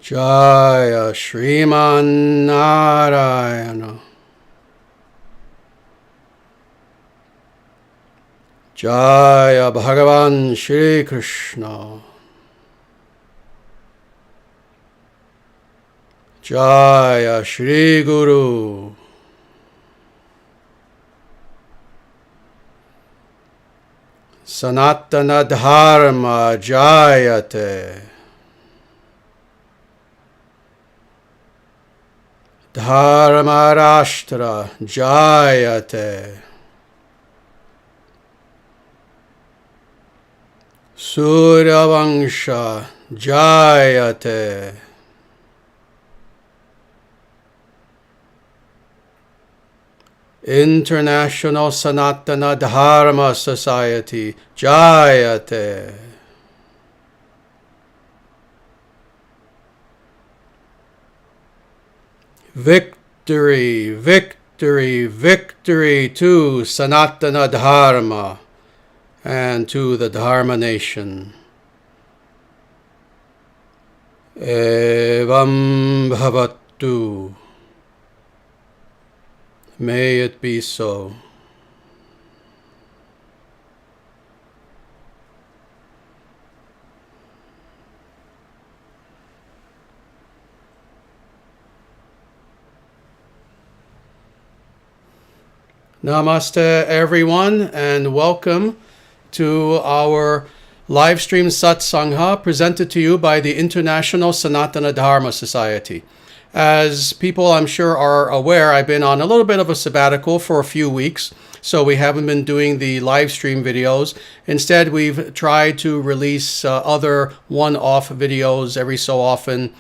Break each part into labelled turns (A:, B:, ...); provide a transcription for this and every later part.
A: Jaya Sriman Narayana. Jaya Bhagavan Shri Krishna. Jaya Shri Guru. Sanatana Dharma Jayate. Dharma Rashtra Jayate. Surya Vangsha Jayate. International Sanatana Dharma Society Jayate. Victory, victory, victory to Sanatana Dharma and to the Dharma nation. Evam bhavatu. May it be so. Namaste everyone, and welcome to our live stream satsangha presented to you by the International Sanatana Dharma Society. As people I'm sure are aware, I've been on a little bit of a sabbatical for a few weeks, so we haven't been doing the live stream videos. Instead, we've tried to release other one-off videos every so often,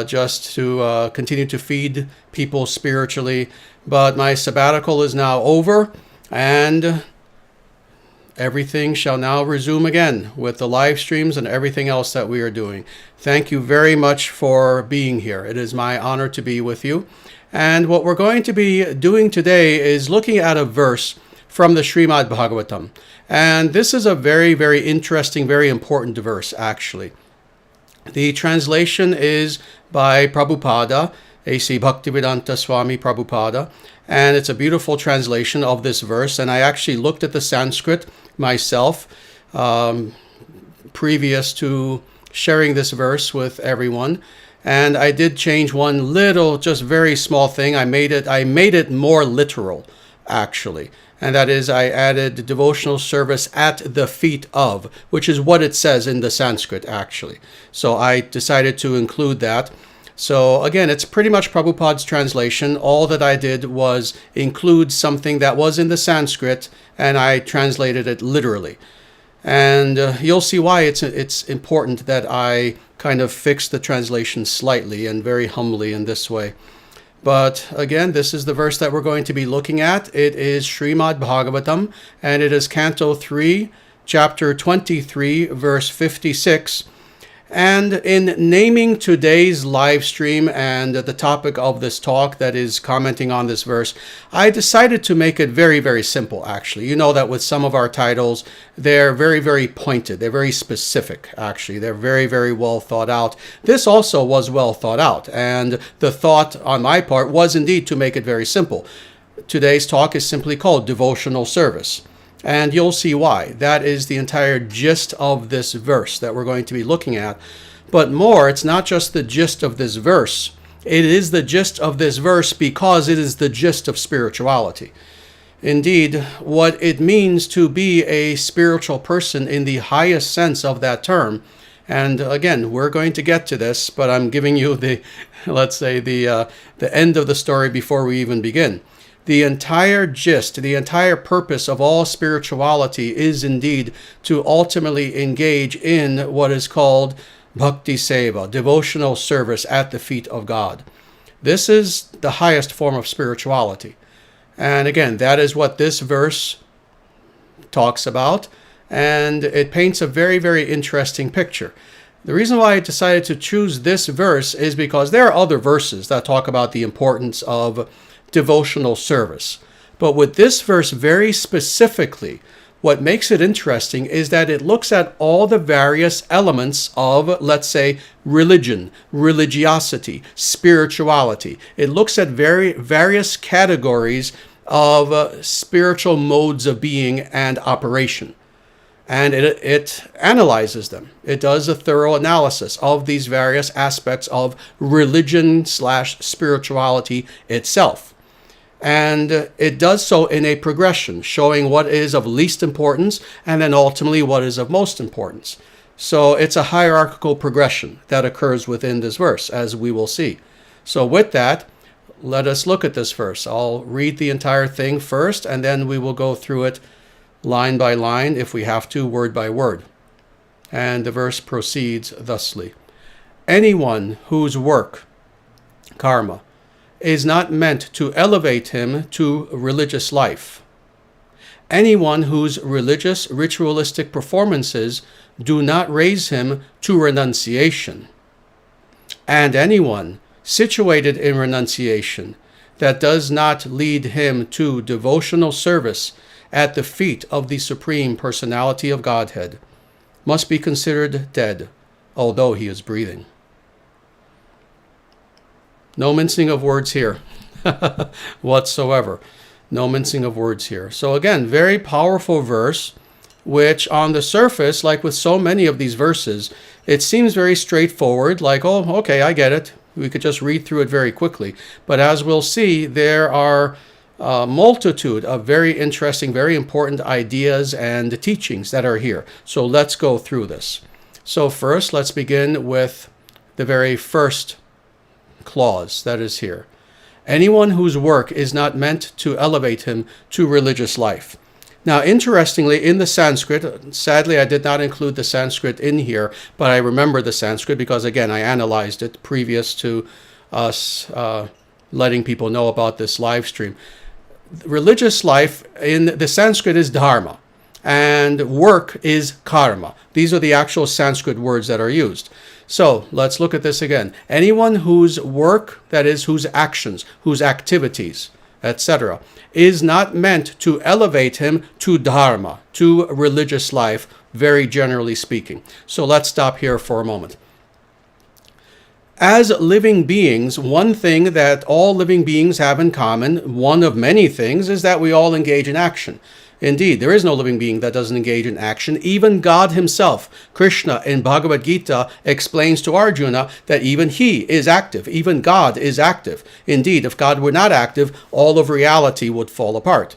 A: just to continue to feed people spiritually. But my sabbatical is now over, and everything shall now resume again with the live streams and everything else that we are doing. Thank you very much for being here. It is my honor to be with you. And what we're going to be doing today is looking at a verse from the Srimad Bhagavatam. And this is a very, very interesting, very important verse, actually. The translation is by Prabhupada, A.C. Bhaktivedanta Swami Prabhupada, and it's a beautiful translation of this verse. And I actually looked at the Sanskrit myself previous to sharing this verse with everyone, and I did change one little, just very small thing. I made it more literal, actually, and that is I added devotional service at the feet of, which is what it says in the Sanskrit, actually. So I decided to include that. So again, it's pretty much Prabhupada's translation. All that I did was include something that was in the Sanskrit, and I translated it literally. And you'll see why it's important that I kind of fix the translation slightly and very humbly in this way. But again, this is the verse that we're going to be looking at. It is Srimad Bhagavatam, and it is Canto 3, Chapter 23, Verse 56. And in naming today's live stream and the topic of this talk that is commenting on this verse, I decided to make it very, very simple, actually. You know that with some of our titles, they're very, very pointed. They're very specific, actually. They're very, very well thought out. This also was well thought out. And the thought on my part was indeed to make it very simple. Today's talk is simply called Devotional Service. And you'll see why. That is the entire gist of this verse that we're going to be looking at. But more, it's not just the gist of this verse. It is the gist of this verse because it is the gist of spirituality. Indeed, what it means to be a spiritual person in the highest sense of that term. And again, we're going to get to this, but I'm giving you the, let's say, the end of the story before we even begin. The entire gist, the entire purpose of all spirituality is indeed to ultimately engage in what is called bhakti seva, devotional service at the feet of God. This is the highest form of spirituality. And again, that is what this verse talks about, and it paints a very, very interesting picture. The reason why I decided to choose this verse is because there are other verses that talk about the importance of devotional service. But with this verse very specifically, what makes it interesting is that it looks at all the various elements of, let's say, religion, religiosity, spirituality. It looks at various categories of spiritual modes of being and operation. And it analyzes them. It does a thorough analysis of these various aspects of religion/spirituality itself. And it does so in a progression, showing what is of least importance and then ultimately what is of most importance. So it's a hierarchical progression that occurs within this verse, as we will see. So with that, let us look at this verse. I'll read the entire thing first, and then we will go through it line by line, if we have to, word by word. And the verse proceeds thusly. Anyone whose work, karma, is not meant to elevate him to religious life. Anyone whose religious, ritualistic performances do not raise him to renunciation. And anyone situated in renunciation that does not lead him to devotional service at the feet of the Supreme Personality of Godhead must be considered dead, although he is breathing. No mincing of words here whatsoever. No mincing of words here. So again, very powerful verse, which on the surface, like with so many of these verses, it seems very straightforward, like, oh, okay, I get it. We could just read through it very quickly. But as we'll see, there are a multitude of very interesting, very important ideas and teachings that are here. So let's go through this. So first, let's begin with the very first clause that is here. Anyone whose work is not meant to elevate him to religious life. Now, interestingly, in the Sanskrit, sadly, I did not include the Sanskrit in here, but I remember the Sanskrit because, again, I analyzed it previous to us letting people know about this live stream. Religious life in the Sanskrit is dharma, and work is karma. These are the actual Sanskrit words that are used. So let's look at this again. Anyone whose work, that is, whose actions, whose activities, etc., is not meant to elevate him to dharma, to religious life, very generally speaking. So let's stop here for a moment. As living beings, one thing that all living beings have in common, one of many things, is that we all engage in action. Indeed, there is no living being that doesn't engage in action. Even God himself, Krishna in Bhagavad Gita, explains to Arjuna that even he is active. Even God is active. Indeed, if God were not active, all of reality would fall apart.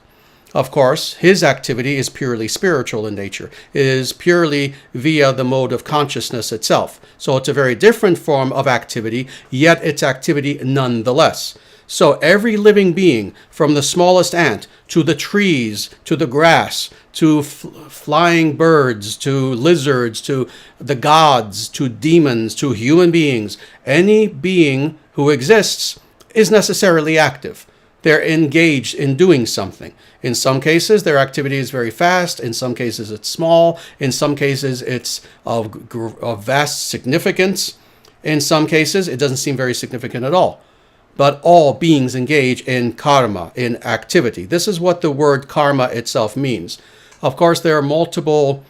A: Of course, his activity is purely spiritual in nature. It is purely via the mode of consciousness itself. So it's a very different form of activity, yet it's activity nonetheless. So every living being, from the smallest ant to the trees, to the grass, to flying birds, to lizards, to the gods, to demons, to human beings, any being who exists is necessarily active. They're engaged in doing something. In some cases, their activity is very fast. In some cases, it's small. In some cases, it's of vast significance. In some cases, it doesn't seem very significant at all. But all beings engage in karma, in activity. This is what the word karma itself means. Of course, there are multiple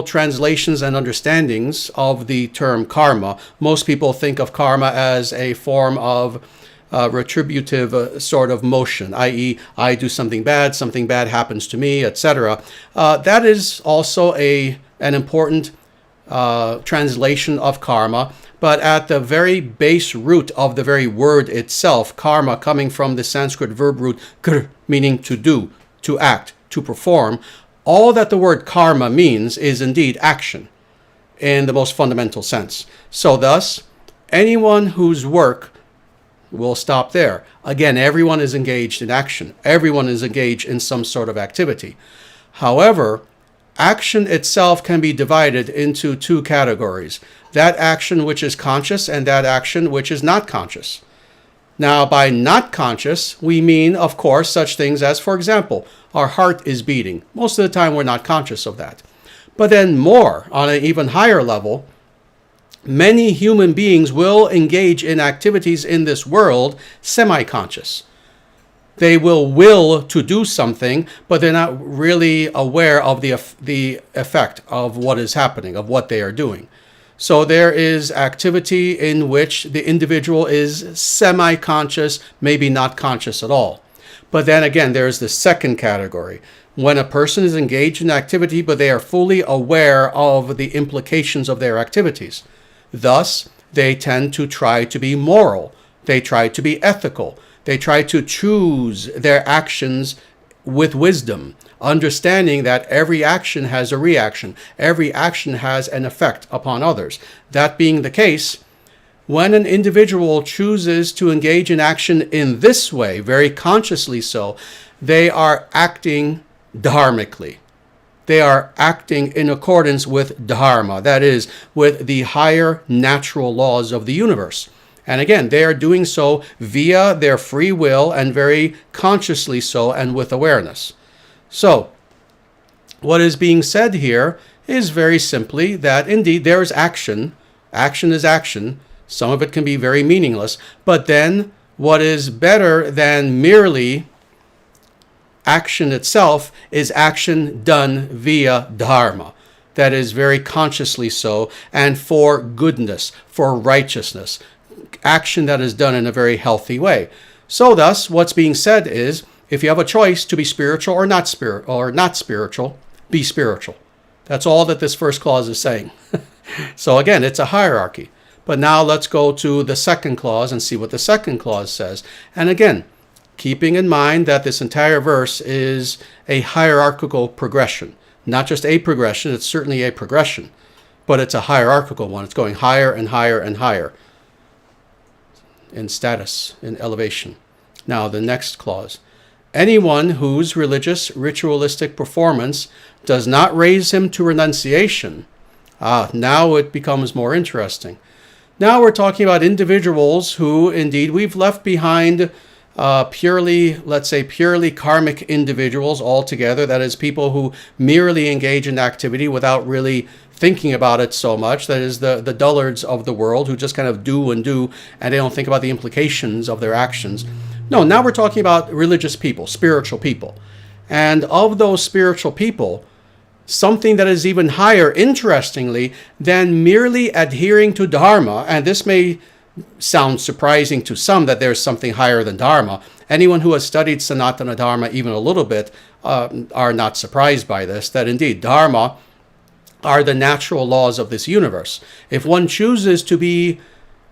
A: translations and understandings of the term karma. Most people think of karma as a form of retributive sort of motion, i.e., I do something bad happens to me, etc. That is also an important translation of karma. But at the very base root of the very word itself, karma, coming from the Sanskrit verb root kr, meaning to do, to act, to perform, all that the word karma means is indeed action in the most fundamental sense. So thus, anyone whose work will stop there. Again, everyone is engaged in action. Everyone is engaged in some sort of activity. However, action itself can be divided into two categories. That action which is conscious and that action which is not conscious. Now, by not conscious, we mean, of course, such things as, for example, our heart is beating. Most of the time, we're not conscious of that. But then more, on an even higher level, many human beings will engage in activities in this world semi-conscious. They will to do something, but they're not really aware of the effect of what is happening, of what they are doing. So there is activity in which the individual is semi-conscious, maybe not conscious at all. But then again, there's the second category. When a person is engaged in activity, but they are fully aware of the implications of their activities. Thus, they tend to try to be moral. They try to be ethical. They try to choose their actions with wisdom, understanding that every action has a reaction. Every action has an effect upon others. That being the case, when an individual chooses to engage in action in this way, very consciously so, they are acting dharmically. They are acting in accordance with dharma, that is, with the higher natural laws of the universe. And again, they are doing so via their free will and very consciously so and with awareness. So, what is being said here is very simply that indeed there is action. Action is action. Some of it can be very meaningless. But then what is better than merely action itself is action done via dharma. That is very consciously so and for goodness, for righteousness. Action that is done in a very healthy way. So thus, what's being said is, if you have a choice to be spiritual or not spiritual, be spiritual. That's all that this first clause is saying. So again, it's a hierarchy. But now let's go to the second clause and see what the second clause says. And again, keeping in mind that this entire verse is a hierarchical progression. Not just a progression, it's certainly a progression. But it's a hierarchical one. It's going higher and higher and higher in status, in elevation. Now the next clause. Anyone whose religious, ritualistic performance does not raise him to renunciation. Now it becomes more interesting. Now we're talking about individuals who, indeed, we've left behind purely karmic individuals altogether. That is, people who merely engage in activity without really thinking about it so much. That is, the dullards of the world who just kind of do, and they don't think about the implications of their actions. No, now we're talking about religious people, spiritual people. And of those spiritual people, something that is even higher, interestingly, than merely adhering to Dharma, and this may sound surprising to some that there's something higher than Dharma. Anyone who has studied Sanatana Dharma even a little bit are not surprised by this, that indeed Dharma are the natural laws of this universe. If one chooses to be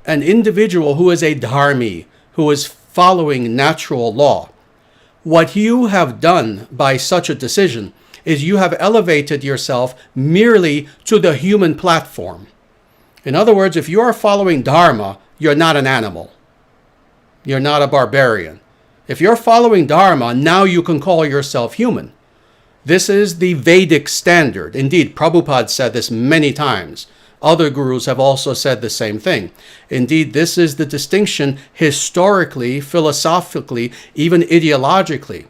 A: an individual who is a dharmi, who is following natural law, what you have done by such a decision is you have elevated yourself merely to the human platform. In other words, if you are following Dharma, you're not an animal. You're not a barbarian. If you're following Dharma, now you can call yourself human. This is the Vedic standard. Indeed, Prabhupada said this many times. Other gurus have also said the same thing. Indeed, this is the distinction historically, philosophically, even ideologically,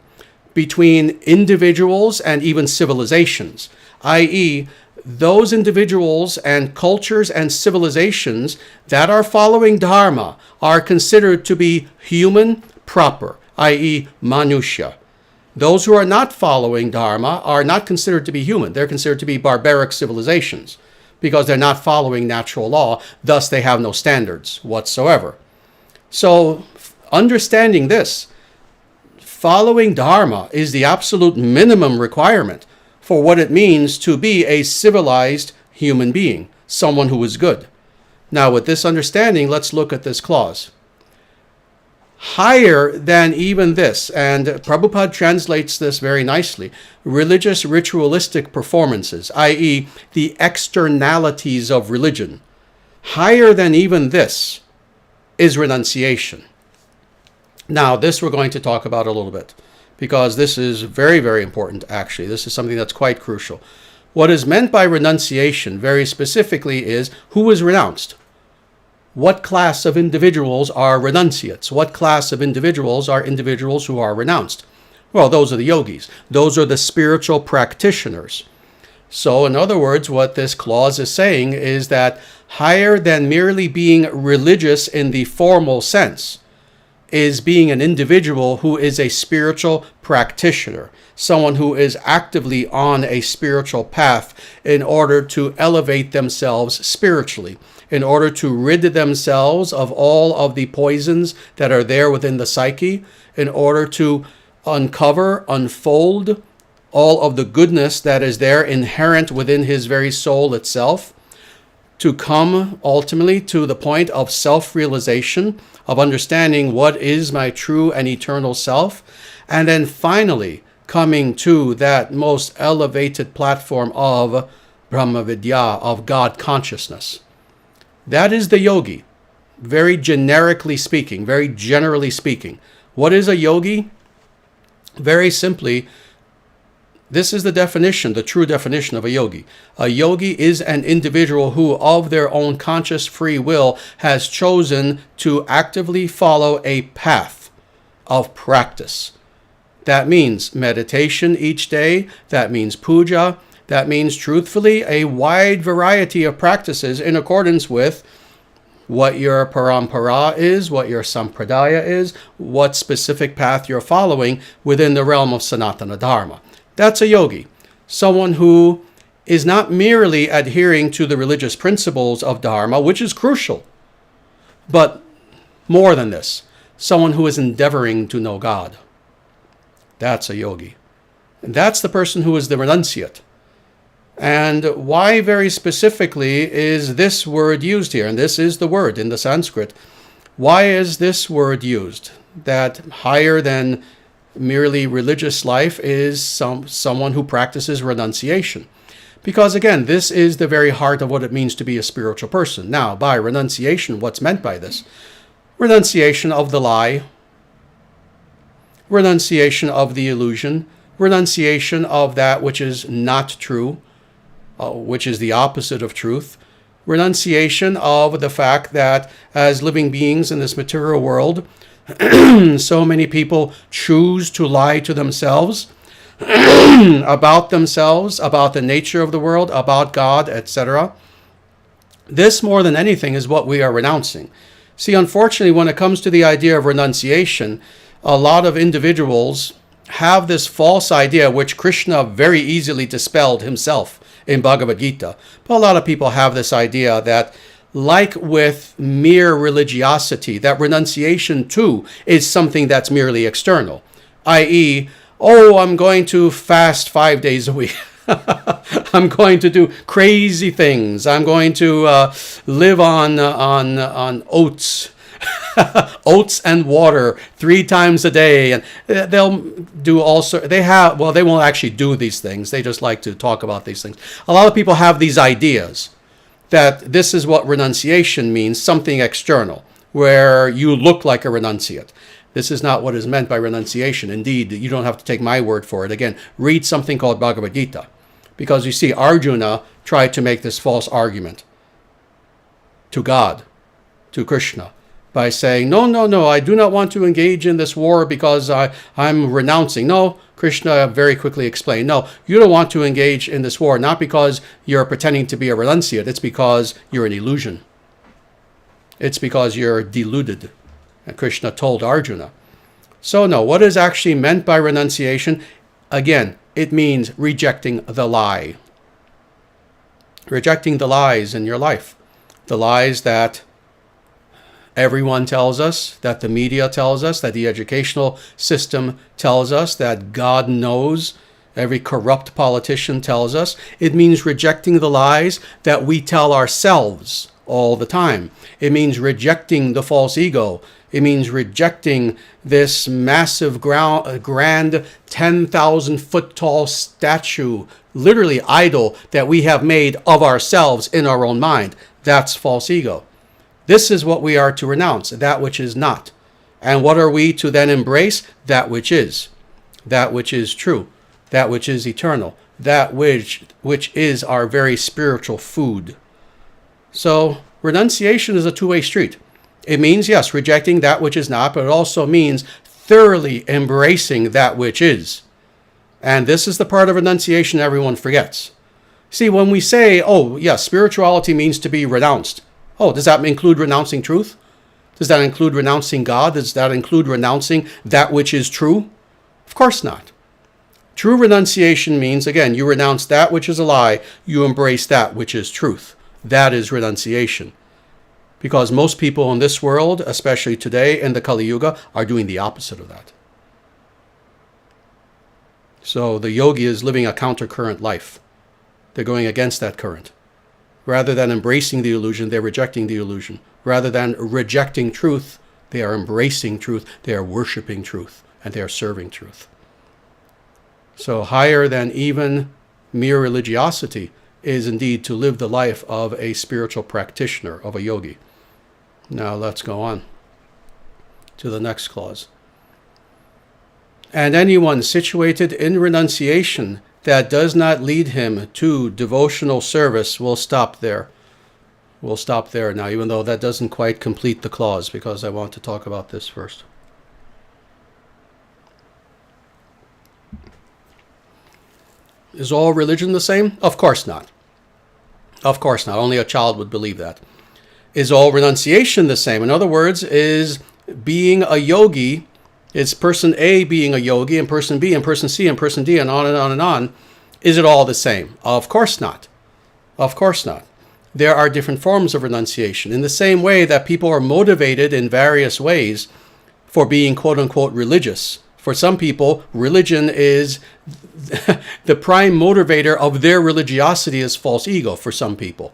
A: between individuals and even civilizations, i.e., those individuals and cultures and civilizations that are following Dharma are considered to be human proper, i.e., Manusya. Those who are not following Dharma are not considered to be human. They're considered to be barbaric civilizations because they're not following natural law. Thus, they have no standards whatsoever. So, understanding this, following Dharma is the absolute minimum requirement for what it means to be a civilized human being, someone who is good. Now, with this understanding, let's look at this clause. Higher than even this, and Prabhupada translates this very nicely, religious ritualistic performances, i.e., the externalities of religion. Higher than even this is renunciation. Now, this we're going to talk about a little bit, because this is very, very important, actually. This is something that's quite crucial. What is meant by renunciation, very specifically, is who is renounced. What class of individuals are renunciates? What class of individuals are individuals who are renounced? Well, those are the yogis. Those are the spiritual practitioners. So, in other words, what this clause is saying is that higher than merely being religious in the formal sense, is being an individual who is a spiritual practitioner, someone who is actively on a spiritual path in order to elevate themselves spiritually, in order to rid themselves of all of the poisons that are there within the psyche, in order to uncover, unfold all of the goodness that is there inherent within his very soul itself, to come ultimately to the point of self-realization, of understanding what is my true and eternal self, and then finally coming to that most elevated platform of Brahma Vidya, of God consciousness. That is the yogi, very generically speaking, very generally speaking. What is a yogi? Very simply, this is the definition, the true definition of a yogi. A yogi is an individual who, of their own conscious free will, has chosen to actively follow a path of practice. That means meditation each day. That means puja. That means, truthfully, a wide variety of practices in accordance with what your parampara is, what your sampradaya is, what specific path you're following within the realm of Sanatana Dharma. That's a yogi, someone who is not merely adhering to the religious principles of Dharma, which is crucial, but more than this, someone who is endeavoring to know God. That's a yogi. And that's the person who is the renunciate. And why very specifically is this word used here? And this is the word in the Sanskrit. Why is this word used? That higher than merely religious life is someone who practices renunciation. Because again, this is the very heart of what it means to be a spiritual person. Now, by renunciation, what's meant by this? Renunciation of the lie, renunciation of the illusion, renunciation of that which is not true, which is the opposite of truth, renunciation of the fact that as living beings in this material world, so many people choose to lie to themselves about themselves, about the nature of the world, about God, etc. This, more than anything, is what we are renouncing. See, unfortunately, when it comes to the idea of renunciation, a lot of individuals have this false idea, which Krishna very easily dispelled himself in Bhagavad Gita. But a lot of people have this idea that, like with mere religiosity, that renunciation too is something that's merely external, i.e., oh, I'm going to fast 5 days a week. I'm going to do crazy things. I'm going to live on oats, oats and water 3 times a day, and they'll do also. They won't actually do these things. They just like to talk about these things. A lot of people have these ideas that this is what renunciation means, something external, where you look like a renunciate. This is not what is meant by renunciation. Indeed, you don't have to take my word for it. Again, read something called Bhagavad Gita. Because you see, Arjuna tried to make this false argument to God, to Krishna, by saying, no, I do not want to engage in this war because I'm renouncing. No, Krishna very quickly explained, no, you don't want to engage in this war, not because you're pretending to be a renunciate. It's because you're an illusion. It's because you're deluded. And Krishna told Arjuna. So no, what is actually meant by renunciation? Again, it means rejecting the lie. Rejecting the lies in your life. The lies that everyone tells us, that the media tells us, that the educational system tells us, that God knows, every corrupt politician tells us. It means rejecting the lies that we tell ourselves all the time. It means rejecting the false ego. It means rejecting this massive grand 10,000-foot tall statue, literally idol, that we have made of ourselves in our own mind. That's false ego. This is what we are to renounce, that which is not. And what are we to then embrace? That which is true, that which is eternal, that which is our very spiritual food. So renunciation is a two-way street. It means, yes, rejecting that which is not, but it also means thoroughly embracing that which is. And this is the part of renunciation everyone forgets. See, when we say, oh, yes, spirituality means to be renounced. Oh, does that include renouncing truth? Does that include renouncing God? Does that include renouncing that which is true? Of course not. True renunciation means, again, you renounce that which is a lie, you embrace that which is truth. That is renunciation. Because most people in this world, especially today in the Kali Yuga, are doing the opposite of that. So the yogi is living a countercurrent life. They're going against that current. Rather than embracing the illusion, they're rejecting the illusion. Rather than rejecting truth, they are embracing truth, they are worshiping truth, and they are serving truth. So higher than even mere religiosity is indeed to live the life of a spiritual practitioner, of a yogi. Now let's go on to the next clause. And anyone situated in renunciation that does not lead him to devotional service will stop there. We'll stop there now, even though that doesn't quite complete the clause, because I want to talk about this first. Is all religion the same? Of course not. Of course not. Only a child would believe that. Is all renunciation the same? In other words, is being a yogi, is person A being a yogi, and person B, and person C, and person D, and on and on and on, is it all the same? Of course not. Of course not. There are different forms of renunciation. In the same way that people are motivated in various ways for being quote-unquote religious. For some people, religion is the prime motivator of their religiosity is false ego for some people.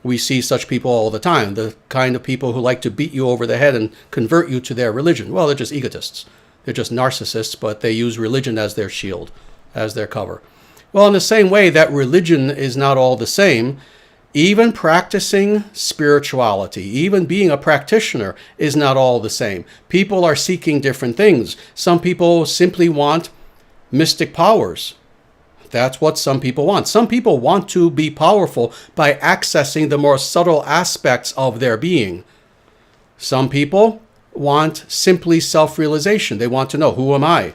A: We see such people all the time, the kind of people who like to beat you over the head and convert you to their religion. Well, they're just egotists. They're just narcissists, but they use religion as their shield, as their cover. Well, in the same way that religion is not all the same, even practicing spirituality, even being a practitioner is not all the same. People are seeking different things. Some people simply want mystic powers. That's what some people want. Some people want to be powerful by accessing the more subtle aspects of their being. Some people want simply self-realization. They want to know, who am I?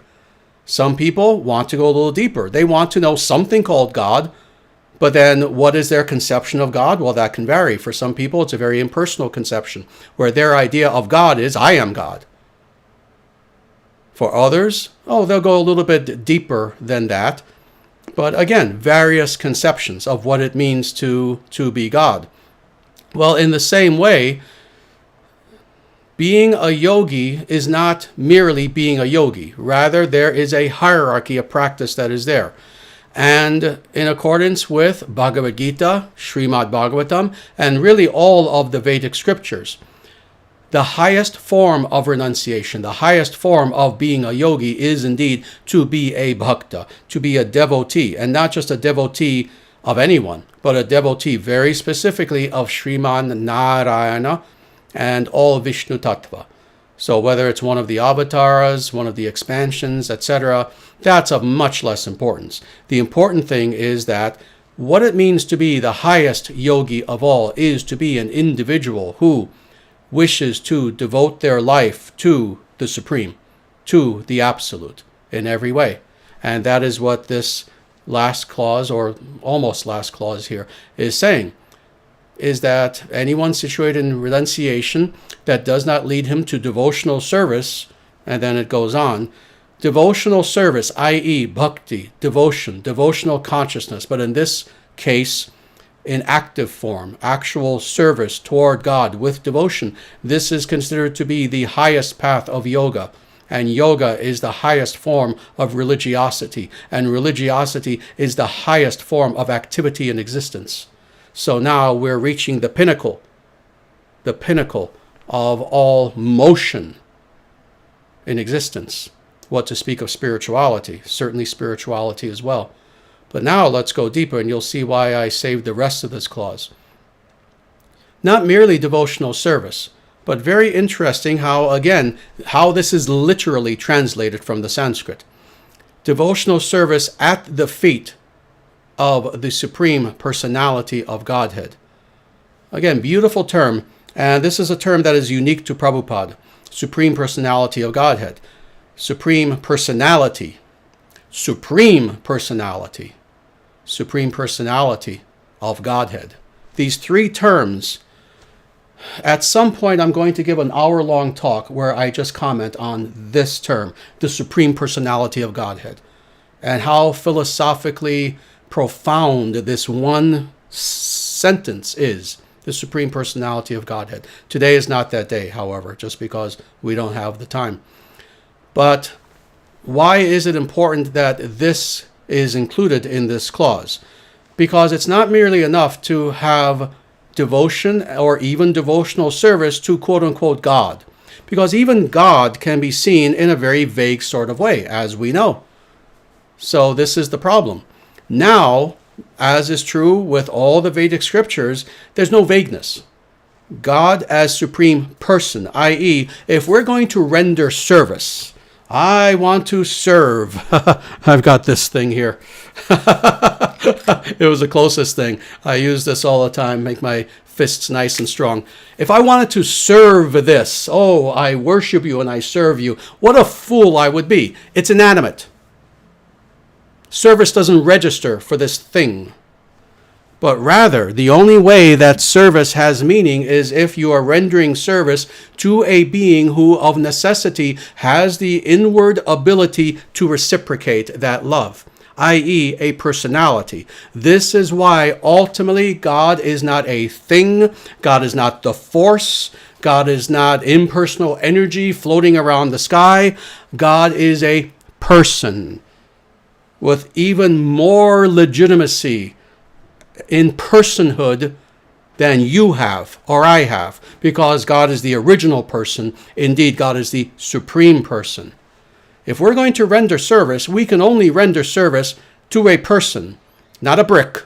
A: Some people want to go a little deeper. They want to know something called God. But then what is their conception of God? Well, that can vary. For some people, it's a very impersonal conception, where their idea of God is, I am God. For others, they'll go a little bit deeper than that. But again, various conceptions of what it means to be God. Well, in the same way, being a yogi is not merely being a yogi. Rather, there is a hierarchy of practice that is there. And in accordance with Bhagavad Gita, Srimad Bhagavatam, and really all of the Vedic scriptures, the highest form of renunciation, the highest form of being a yogi is indeed to be a bhakta, to be a devotee, and not just a devotee of anyone, but a devotee very specifically of Sriman Narayana and all Vishnu Tattva. So whether it's one of the avatars, one of the expansions, etc., that's of much less importance. The important thing is that what it means to be the highest yogi of all is to be an individual who wishes to devote their life to the Supreme, to the Absolute in every way. And that is what this last clause, or almost last clause here, is saying, is that anyone situated in renunciation that does not lead him to devotional service, and then it goes on, devotional service, i.e. bhakti, devotion, devotional consciousness, but in this case, in active form, actual service toward God with devotion, this is considered to be the highest path of yoga. And yoga is the highest form of religiosity. And religiosity is the highest form of activity in existence. So now we're reaching the pinnacle of all motion in existence. What to speak of spirituality, certainly spirituality as well. But now let's go deeper, and you'll see why I saved the rest of this clause. Not merely devotional service, but very interesting how this is literally translated from the Sanskrit. Devotional service at the feet of the Supreme Personality of Godhead. Again, beautiful term, and this is a term that is unique to Prabhupada. Supreme Personality of Godhead. Supreme Personality. Supreme Personality. Supreme Personality of Godhead. These three terms At some point, I'm going to give an hour-long talk where I just comment on this term, the Supreme Personality of Godhead, and how philosophically profound this one sentence is, the Supreme Personality of Godhead. Today is not that day, however, just because we don't have the time. But why is it important that this is included in this clause? Because it's not merely enough to have devotion or even devotional service to quote-unquote God. Because even God can be seen in a very vague sort of way, as we know. So this is the problem. Now, as is true with all the Vedic scriptures, there's no vagueness. God as Supreme Person, i.e., if we're going to render service, I want to serve. I've got this thing here. It was the closest thing. I use this all the time, make my fists nice and strong. If I wanted to serve this, oh, I worship you and I serve you, what a fool I would be. It's inanimate. Service doesn't register for this thing. But rather, the only way that service has meaning is if you are rendering service to a being who of necessity has the inward ability to reciprocate that love, i.e. a personality. This is why ultimately God is not a thing, God is not the force, God is not impersonal energy floating around the sky. God is a person with even more legitimacy in personhood than you have or I have, because God is the original person. Indeed, God is the supreme person. If we're going to render service, we can only render service to a person, not a brick,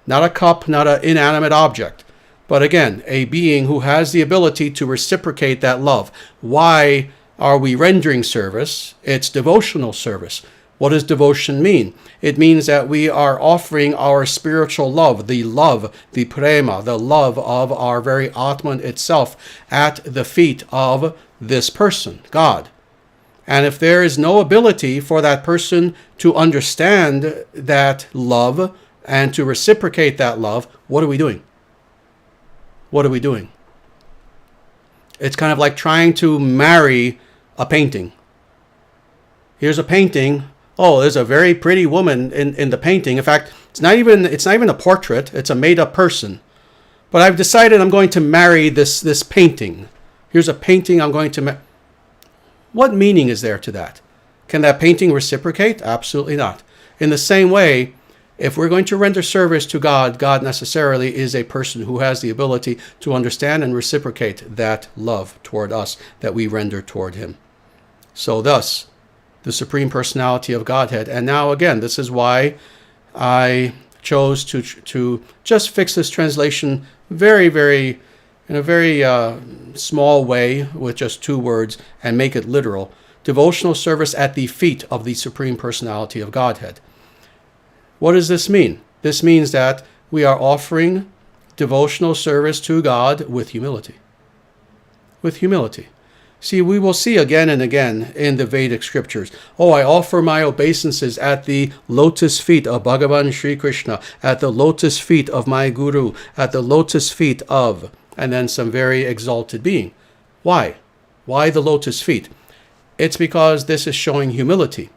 A: not a cup, not an inanimate object, but again, a being who has the ability to reciprocate that love. Why are we rendering service? It's devotional service. What does devotion mean? It means that we are offering our spiritual love, the prema, the love of our very Atman itself at the feet of this person, God. And if there is no ability for that person to understand that love and to reciprocate that love, what are we doing? What are we doing? It's kind of like trying to marry a painting. Here's a painting. Oh, there's a very pretty woman in the painting. In fact, it's not even a portrait. It's a made-up person. But I've decided I'm going to marry this painting. Here's a painting I'm going to What meaning is there to that? Can that painting reciprocate? Absolutely not. In the same way, if we're going to render service to God, God necessarily is a person who has the ability to understand and reciprocate that love toward us that we render toward him. So thus, the Supreme Personality of Godhead. And now again, this is why I chose to just fix this translation in a very small way with just 2 words and make it literal. Devotional service at the feet of the Supreme Personality of Godhead. What does this mean? This means that we are offering devotional service to God with humility. With humility. See, we will see again and again in the Vedic scriptures, oh, I offer my obeisances at the lotus feet of Bhagavan Sri Krishna, at the lotus feet of my Guru, at the lotus feet of, and then some very exalted being. Why? Why the lotus feet? It's because this is showing humility.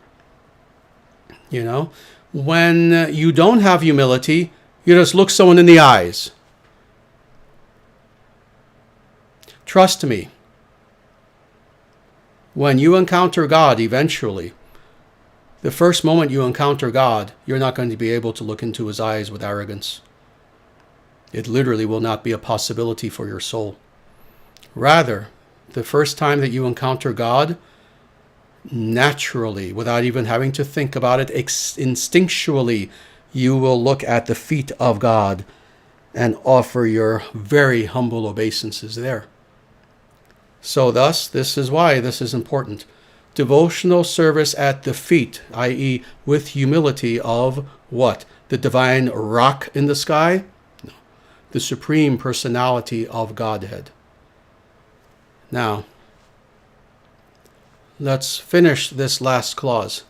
A: You know, when you don't have humility, you just look someone in the eyes. Trust me. When you encounter God eventually, the first moment you encounter God, you're not going to be able to look into his eyes with arrogance. It literally will not be a possibility for your soul. Rather, the first time that you encounter God, naturally, without even having to think about it, instinctually, you will look at the feet of God and offer your very humble obeisances there. So thus, this is why this is important. Devotional service at the feet, i.e. with humility of what? The divine rock in the sky? No. The Supreme Personality of Godhead. Now, let's finish this last clause.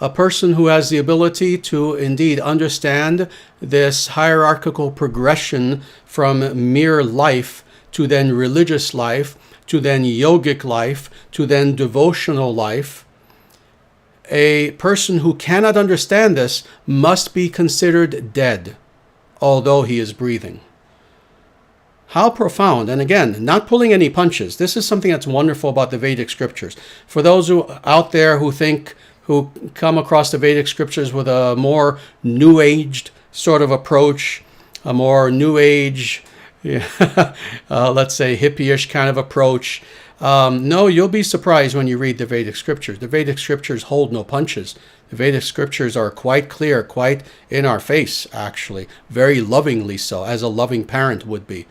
A: A person who has the ability to indeed understand this hierarchical progression from mere life to then religious life, to then yogic life, to then devotional life. A person who cannot understand this must be considered dead, although he is breathing. How profound. And again, not pulling any punches. This is something that's wonderful about the Vedic scriptures. For those who out there who come across the Vedic scriptures with a more New Aged sort of approach, a more New Age, let's say hippie-ish kind of approach. No, you'll be surprised when you read the Vedic scriptures. The Vedic scriptures hold no punches. The Vedic scriptures are quite clear, quite in our face, actually. Very lovingly so, as a loving parent would be.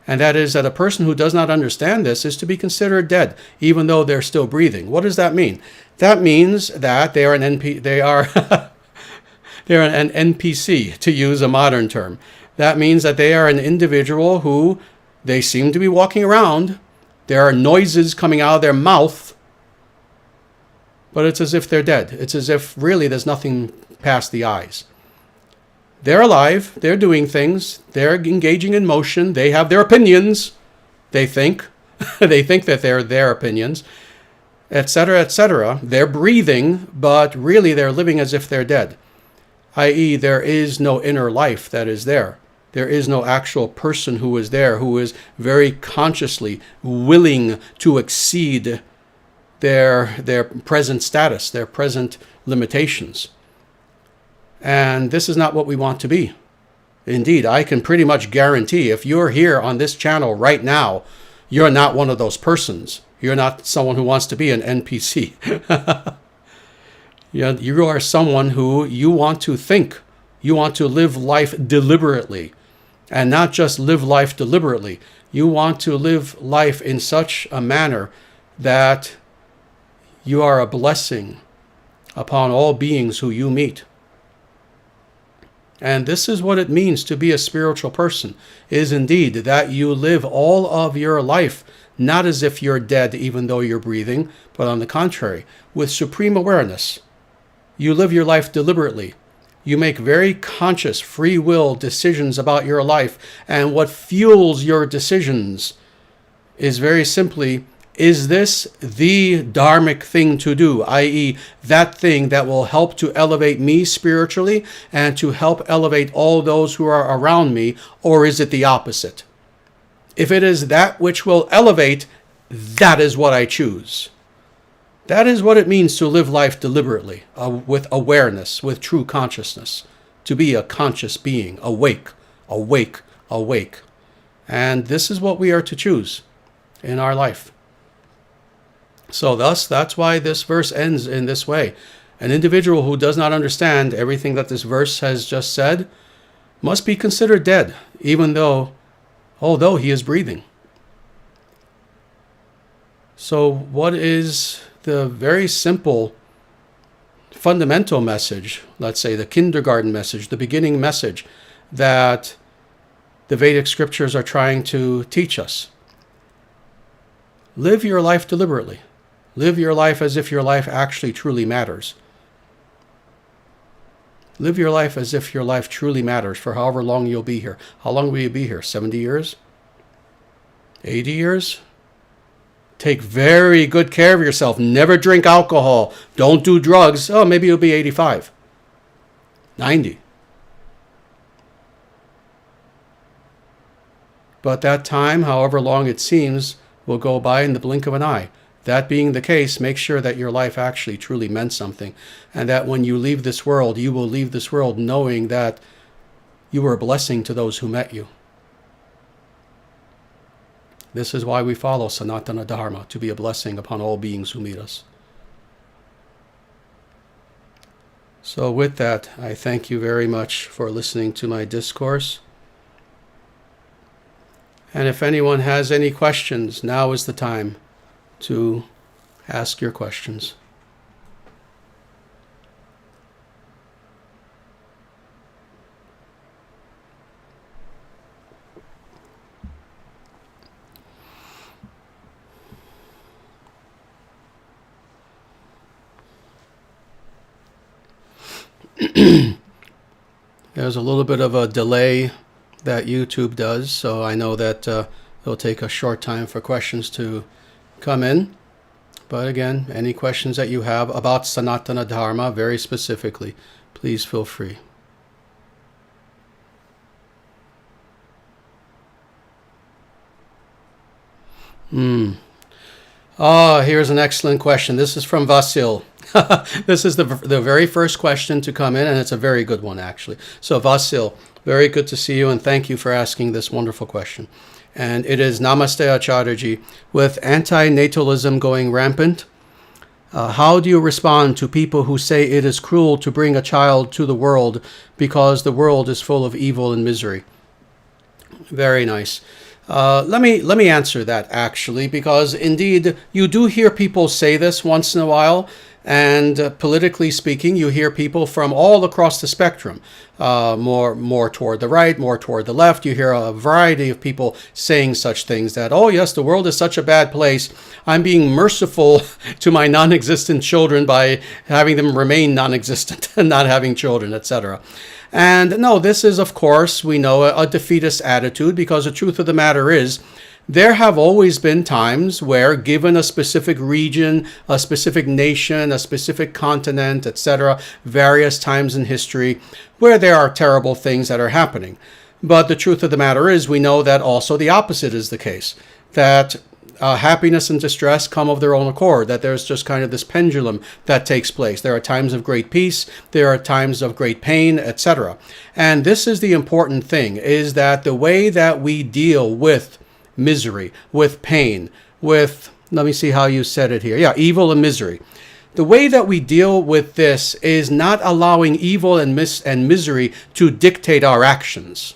A: And that is that a person who does not understand this is to be considered dead, even though they're still breathing. What does that mean? That means that they are an they're an NPC, to use a modern term. That means that they are an individual who they seem to be walking around. There are noises coming out of their mouth, but it's as if they're dead. It's as if really there's nothing past the eyes. They're alive, they're doing things, they're engaging in motion, they have their opinions, they think. They think that they're their opinions, etc., etc. They're breathing, but really they're living as if they're dead, i.e. there is no inner life that is there. There is no actual person who is there, who is very consciously willing to exceed their present status, their present limitations. And this is not what we want to be. Indeed, I can pretty much guarantee if you're here on this channel right now, you're not one of those persons. You're not someone who wants to be an NPC. You are someone who you want to think. You want to live life deliberately. And not just live life deliberately. You want to live life in such a manner that you are a blessing upon all beings who you meet. And this is what it means to be a spiritual person, is indeed that you live all of your life, not as if you're dead even though you're breathing, but on the contrary, with supreme awareness. You live your life deliberately. You make very conscious, free will decisions about your life, and what fuels your decisions is very simply, is this the dharmic thing to do, i.e. that thing that will help to elevate me spiritually and to help elevate all those who are around me, or is it the opposite? If it is that which will elevate, that is what I choose. That is what it means to live life deliberately, with awareness, with true consciousness, to be a conscious being, awake, awake, awake. And this is what we are to choose in our life. So thus, that's why this verse ends in this way. An individual who does not understand everything that this verse has just said must be considered dead, although he is breathing. So what is the very simple fundamental message, let's say the kindergarten message, the beginning message that the Vedic scriptures are trying to teach us? Live your life deliberately. Live your life as if your life actually truly matters. Live your life as if your life truly matters for however long you'll be here. How long will you be here? 70 years? 80 years? Take very good care of yourself. Never drink alcohol. Don't do drugs. Oh, maybe you'll be 85. 90. But that time, however long it seems, will go by in the blink of an eye. That being the case, make sure that your life actually truly meant something, and that when you leave this world, you will leave this world knowing that you were a blessing to those who met you. This is why we follow Sanatana Dharma, to be a blessing upon all beings who meet us. So with that, I thank you very much for listening to my discourse. And if anyone has any questions, now is the time to ask your questions. There's a little bit of a delay that YouTube does, so I know that it'll take a short time for questions to come in. But again, any questions that you have about Sanatana Dharma, very specifically, please feel free. Here's an excellent question. This is from Vasil. This is the very first question to come in, and it's a very good one, actually. So, Vasil, very good to see you, and thank you for asking this wonderful question. And it is Namaste Acharyaji. With anti-natalism going rampant, how do you respond to people who say it is cruel to bring a child to the world because the world is full of evil and misery? Very nice. Let me answer that, actually, because indeed you do hear people say this once in a while, and politically speaking, you hear people from all across the spectrum, more toward the right, more toward the left. You hear a variety of people saying such things that, oh yes, the world is such a bad place. I'm being merciful to my non-existent children by having them remain non-existent and not having children, etc. And no, this is, of course, we know, a defeatist attitude, because the truth of the matter is, there have always been times where, given a specific region, a specific nation, a specific continent, etc., various times in history, where there are terrible things that are happening. But the truth of the matter is, we know that also the opposite is the case, that happiness and distress come of their own accord, that there's just kind of this pendulum that takes place. There are times of great peace, there are times of great pain, etc. And this is the important thing, is that the way that we deal with misery, with pain, with, let me see how you said it here. Yeah, evil and misery. The way that we deal with this is not allowing evil and misery to dictate our actions.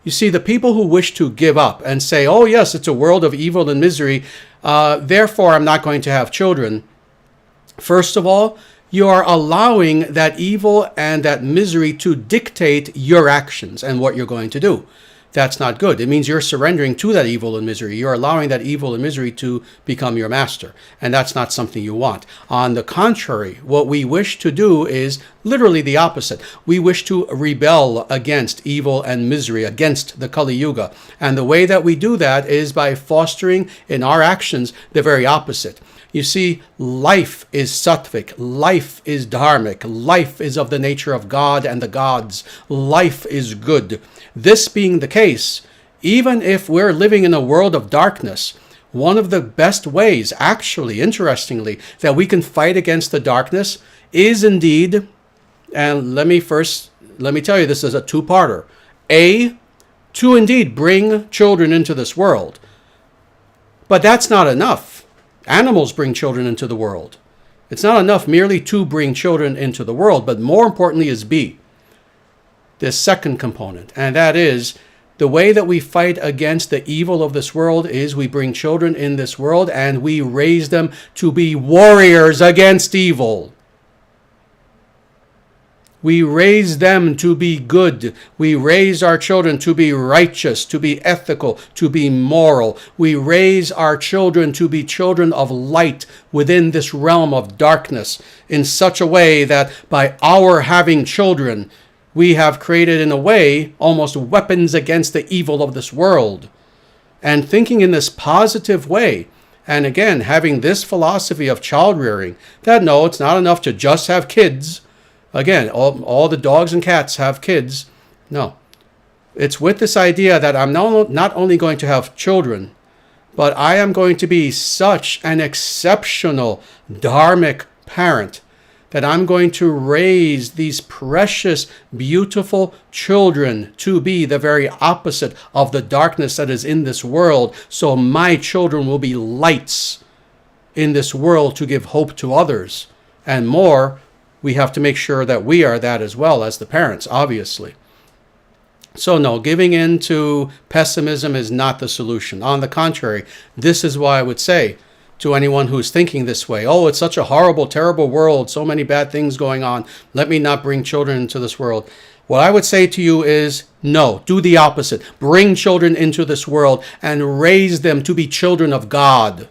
A: You see, the people who wish to give up and say, oh yes, it's a world of evil and misery, therefore I'm not going to have children. First of all, you are allowing that evil and that misery to dictate your actions and what you're going to do. That's not good. It means you're surrendering to that evil and misery. You're allowing that evil and misery to become your master. And that's not something you want. On the contrary, what we wish to do is literally the opposite. We wish to rebel against evil and misery, against the Kali Yuga. And the way that we do that is by fostering in our actions the very opposite. You see, life is sattvic, life is dharmic, life is of the nature of God and the gods, life is good. This being the case, even if we're living in a world of darkness, one of the best ways, actually, interestingly, that we can fight against the darkness is indeed, and let me tell you, this is a two-parter. A, to indeed bring children into this world. But that's not enough. Animals bring children into the world. It's not enough merely to bring children into the world, but more importantly is B, this second component, and that is the way that we fight against the evil of this world is we bring children in this world and we raise them to be warriors against evil. We raise them to be good. We raise our children to be righteous, to be ethical, to be moral. We raise our children to be children of light within this realm of darkness in such a way that by our having children, we have created in a way almost weapons against the evil of this world. And thinking in this positive way, and again, having this philosophy of child rearing, that no, it's not enough to just have kids. Again, all the dogs and cats have kids. No. It's with this idea that I'm not only going to have children, but I am going to be such an exceptional dharmic parent that I'm going to raise these precious, beautiful children to be the very opposite of the darkness that is in this world. So my children will be lights in this world to give hope to others. And more, we have to make sure that we are that as well as the parents, obviously. So no, giving in to pessimism is not the solution. On the contrary, this is why I would say to anyone who's thinking this way, oh, it's such a horrible, terrible world, so many bad things going on, let me not bring children into this world. What I would say to you is, no, do the opposite. Bring children into this world and raise them to be children of God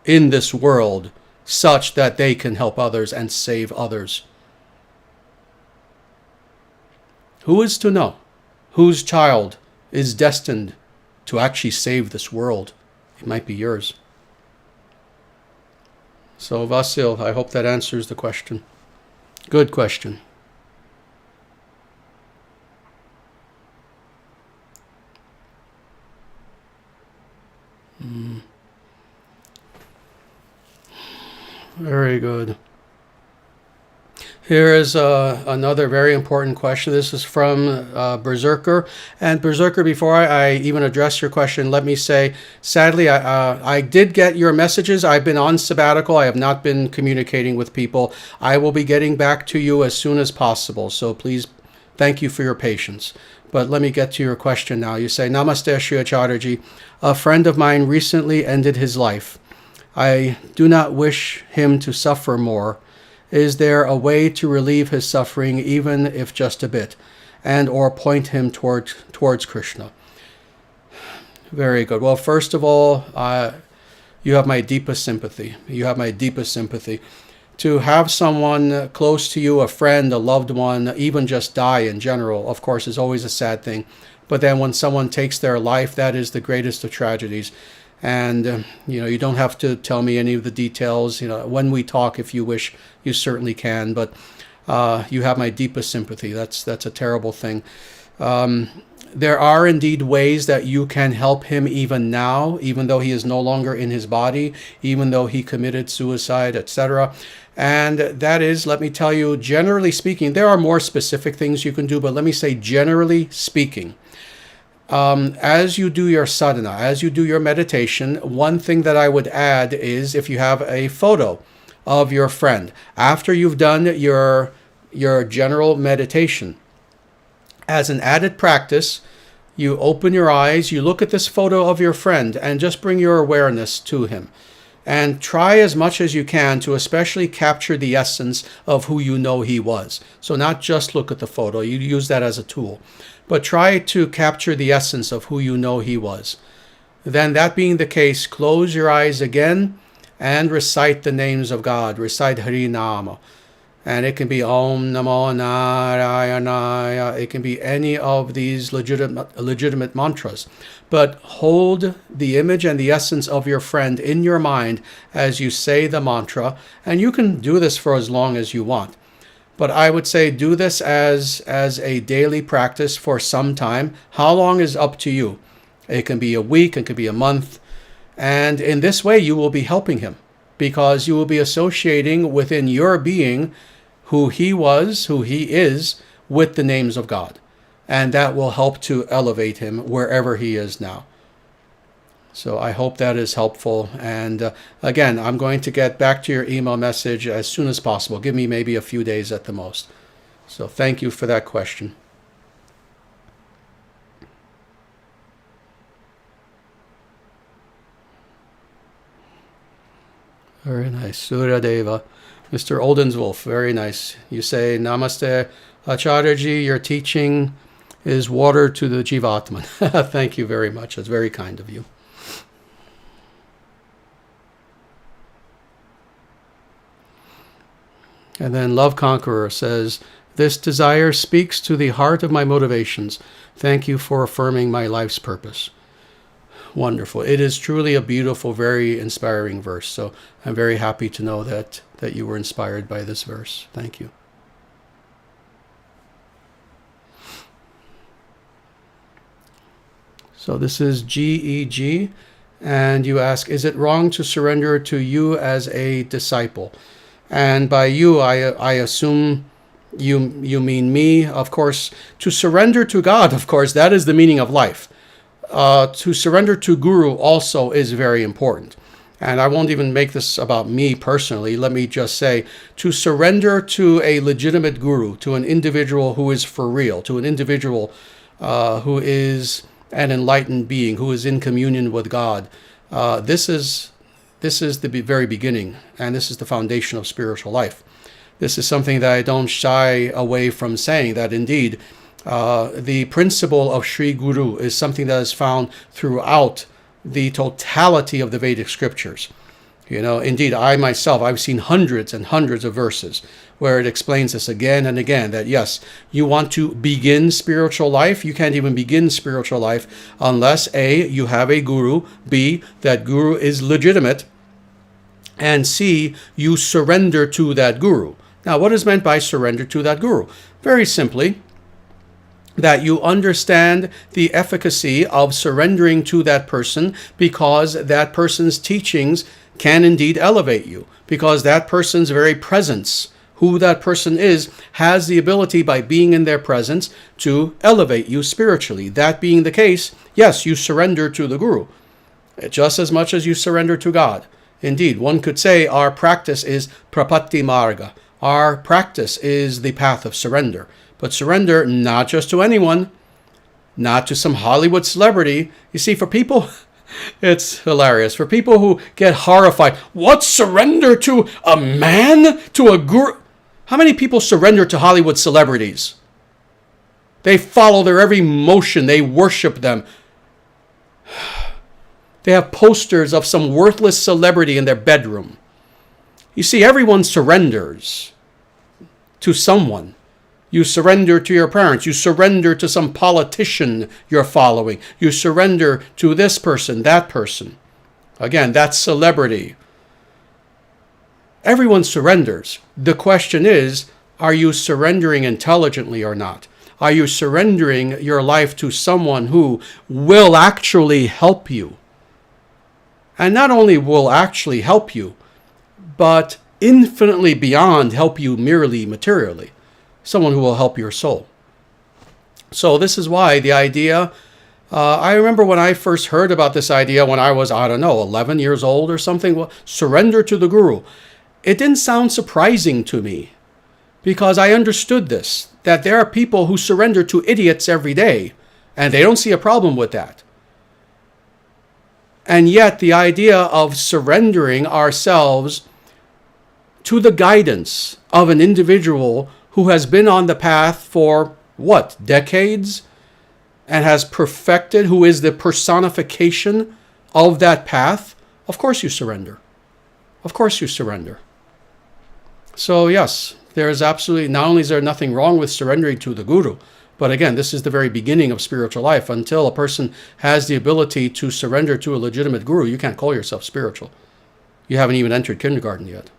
A: in this world, such that they can help others and save others. Who is to know whose child is destined to actually save this world? It might be yours. So Vasil, I hope that answers the question. Good question. Very good. Here is another very important question. This is from Berserker. And Berserker, before I even address your question, let me say, sadly, I did get your messages. I've been on sabbatical. I have not been communicating with people. I will be getting back to you as soon as possible. So please, thank you for your patience. But let me get to your question now. You say, Namaste, Sri Acharyaji. A friend of mine recently ended his life. I do not wish him to suffer more. Is there a way to relieve his suffering, even if just a bit, and or point him towards Krishna? Very good. Well, first of all, you have my deepest sympathy. You have my deepest sympathy. To have someone close to you, a friend, a loved one, even just die in general, of course, is always a sad thing. But then when someone takes their life, that is the greatest of tragedies. And, you don't have to tell me any of the details. When we talk, if you wish, you certainly can. But you have my deepest sympathy. That's a terrible thing. There are indeed ways that you can help him even now, even though he is no longer in his body, even though he committed suicide, etc. And that is, let me tell you, generally speaking, there are more specific things you can do, but let me say generally speaking, as you do your sadhana, as you do your meditation, one thing that I would add is if you have a photo of your friend, after you've done your general meditation, as an added practice, you open your eyes, you look at this photo of your friend, and just bring your awareness to him. And try as much as you can to especially capture the essence of who you know he was. So not just look at the photo, you use that as a tool. But try to capture the essence of who you know he was. Then, that being the case, close your eyes again and recite the names of God. Recite Hari Nama. And it can be Om Namo Narayanaya. It can be any of these legitimate mantras. But hold the image and the essence of your friend in your mind as you say the mantra. And you can do this for as long as you want. But I would say do this as a daily practice for some time. How long is up to you. It can be a week, it can be a month. And in this way, you will be helping him because you will be associating within your being who he was, who he is, with the names of God. And that will help to elevate him wherever he is now. So I hope that is helpful. And again, I'm going to get back to your email message as soon as possible. Give me maybe a few days at the most. So thank you for that question. Very nice. Surya Deva. Mr. Oldenswolf, very nice. You say, Namaste, Acharyaji, your teaching is water to the Jivatman. Thank you very much. That's very kind of you. And then Love Conqueror says, this desire speaks to the heart of my motivations. Thank you for affirming my life's purpose. Wonderful. It is truly a beautiful, very inspiring verse. So I'm very happy to know that you were inspired by this verse. Thank you. So this is GEG, and you ask, is it wrong to surrender to you as a disciple? And by you, I assume you mean me. Of course, to surrender to God, of course, that is the meaning of life. To surrender to Guru also is very important. And I won't even make this about me personally. Let me just say, to surrender to a legitimate Guru, to an individual who is for real, to an individual who is an enlightened being, who is in communion with God, this is the very beginning, and this is the foundation of spiritual life. This is something that I don't shy away from saying, that indeed the principle of Sri Guru is something that is found throughout the totality of the Vedic scriptures. Indeed, I myself, I've seen hundreds and hundreds of verses where it explains this again and again, that yes, you want to begin spiritual life. You can't even begin spiritual life unless A, you have a guru, B, that guru is legitimate, and C, you surrender to that guru. Now, what is meant by surrender to that guru? Very simply, that you understand the efficacy of surrendering to that person because that person's teachings can indeed elevate you, because that person's very presence, who that person is, has the ability by being in their presence to elevate you spiritually. That being the case, yes, you surrender to the guru just as much as you surrender to God. Indeed, one could say our practice is prapatti marga. Our practice is the path of surrender. But surrender not just to anyone, not to some Hollywood celebrity. You see, for people, it's hilarious. For people who get horrified, what, surrender to a man? To a guru? How many people surrender to Hollywood celebrities? They follow their every motion. They worship them. They have posters of some worthless celebrity in their bedroom. You see, everyone surrenders to someone. You surrender to your parents. You surrender to some politician you're following. You surrender to this person, that person. Again, that's celebrity. Everyone surrenders. The question is, are you surrendering intelligently or not? Are you surrendering your life to someone who will actually help you? And not only will actually help you, but infinitely beyond help you merely materially. Someone who will help your soul. So this is why the idea, I remember when I first heard about this idea when I was, 11 years old or something, well, surrender to the guru. It didn't sound surprising to me because I understood this, that there are people who surrender to idiots every day and they don't see a problem with that. And yet the idea of surrendering ourselves to the guidance of an individual who has been on the path for, decades, and has perfected, who is the personification of that path, of course you surrender. Of course you surrender. So yes, there is absolutely, not only is there nothing wrong with surrendering to the guru, but again, this is the very beginning of spiritual life. Until a person has the ability to surrender to a legitimate guru, you can't call yourself spiritual. You haven't even entered kindergarten yet.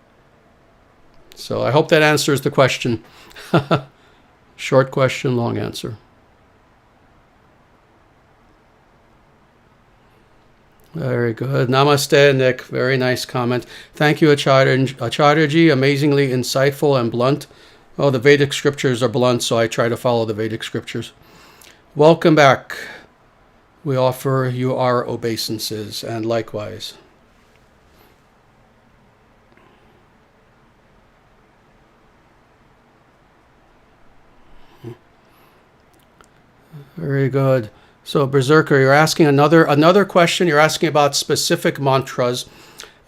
A: So I hope that answers the question. Short question, long answer. Very good. Namaste, Nick. Very nice comment. Thank you, Acharya-ji. Amazingly insightful and blunt. Oh, the Vedic scriptures are blunt, so I try to follow the Vedic scriptures. Welcome back. We offer you our obeisances, and likewise. Very good. So, Berserker, you're asking another question. You're asking about specific mantras.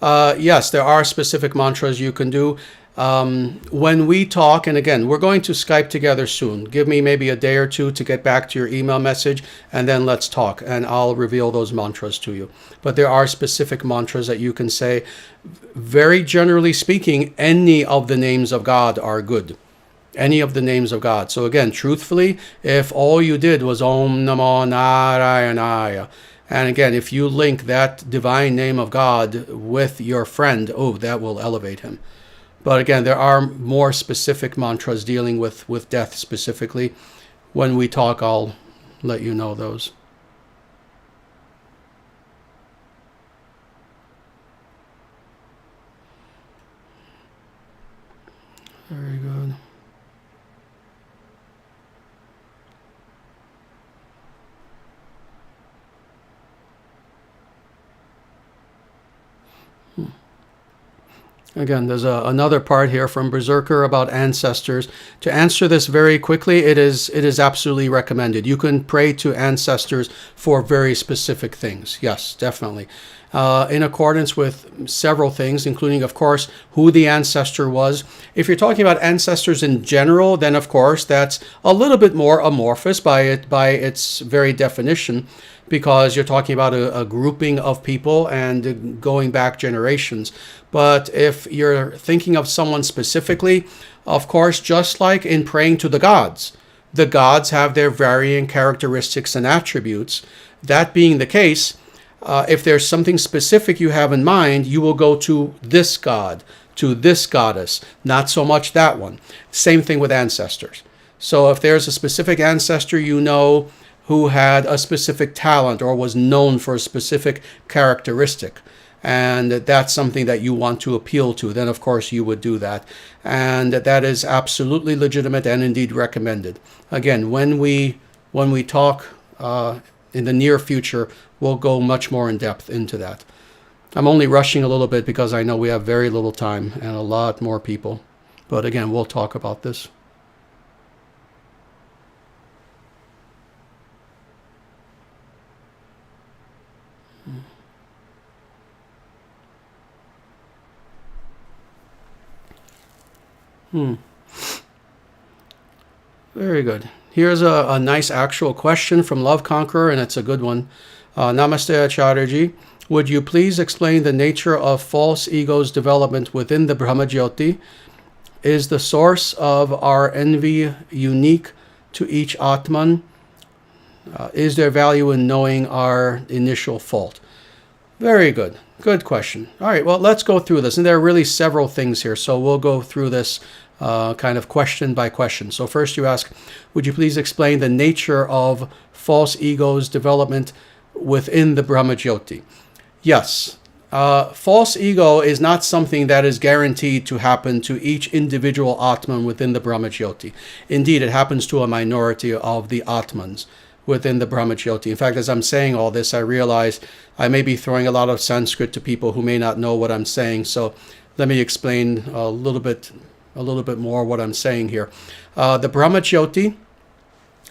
A: Yes, there are specific mantras you can do. When we talk, and again, we're going to Skype together soon. Give me maybe a day or two to get back to your email message, and then let's talk, and I'll reveal those mantras to you. But there are specific mantras that you can say. Very generally speaking, any of the names of God are good. Any of the names of God. So again, truthfully, if all you did was Om Namo Narayanaya, and again, if you link that divine name of God with your friend, that will elevate him. But again, there are more specific mantras dealing with death specifically. When we talk, I'll let you know those. Very good. Again, there's another part here from Berserker about ancestors. To answer this very quickly, it is absolutely recommended. You can pray to ancestors for very specific things. Yes, definitely. in accordance with several things, including, of course, who the ancestor was. If you're talking about ancestors in general, then, of course, that's a little bit more amorphous by its very definition, because you're talking about a grouping of people and going back generations. But if you're thinking of someone specifically, of course, just like in praying to the gods have their varying characteristics and attributes. That being the case, if there's something specific you have in mind, you will go to this god, to this goddess, not so much that one. Same thing with ancestors. So if there's a specific ancestor you know who had a specific talent or was known for a specific characteristic, and that's something that you want to appeal to, then of course you would do that. And that is absolutely legitimate and indeed recommended. Again, when we talk in the near future, we'll go much more in depth into that. I'm only rushing a little bit because I know we have very little time and a lot more people. But again, we'll talk about this. Very good. Here's a nice actual question from Love Conqueror, and it's a good one. Namaste Acharyaji. Would you please explain the nature of false ego's development within the Brahmajyoti? Is the source of our envy unique to each Atman? Is there value in knowing our initial fault? Very good. Good question. All right, well, let's go through this. And there are really several things here, so we'll go through this kind of question by question. So first you ask, would you please explain the nature of false ego's development within the Brahmajyoti? Yes. False ego is not something that is guaranteed to happen to each individual Atman within the Brahmajyoti. Indeed, it happens to a minority of the Atmans within the Brahmajyoti. In fact, as I'm saying all this, I realize I may be throwing a lot of Sanskrit to people who may not know what I'm saying. So let me explain a little bit more what I'm saying here. The Brahmajyoti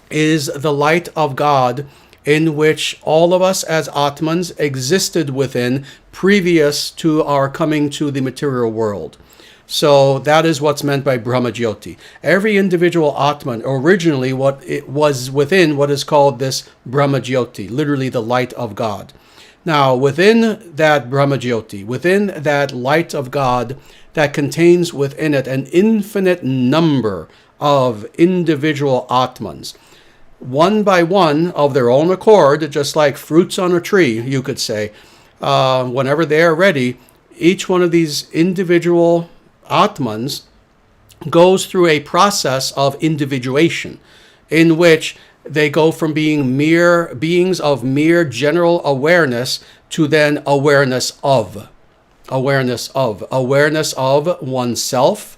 A: is the light of God in which all of us as Atmans existed within previous to our coming to the material world. So that is what's meant by Brahmajyoti. Every individual Atman, originally what it was within what is called this Brahmajyoti, literally the light of God. Now, within that Brahmajyoti, within that light of God that contains within it an infinite number of individual Atmans, one by one of their own accord, just like fruits on a tree, you could say, whenever they are ready, each one of these individual Atmans goes through a process of individuation in which they go from being mere beings of mere general awareness to then awareness of oneself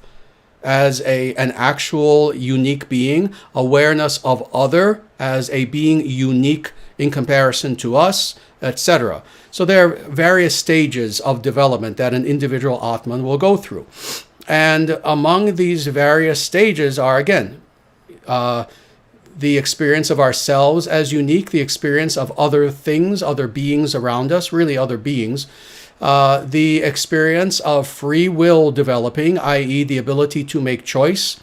A: as an actual unique being, awareness of other as a being unique in comparison to us, etc. So there are various stages of development that an individual Atman will go through. And among these various stages are, again, the experience of ourselves as unique, the experience of other things, other beings around us, really other beings, the experience of free will developing, i.e. the ability to make choice,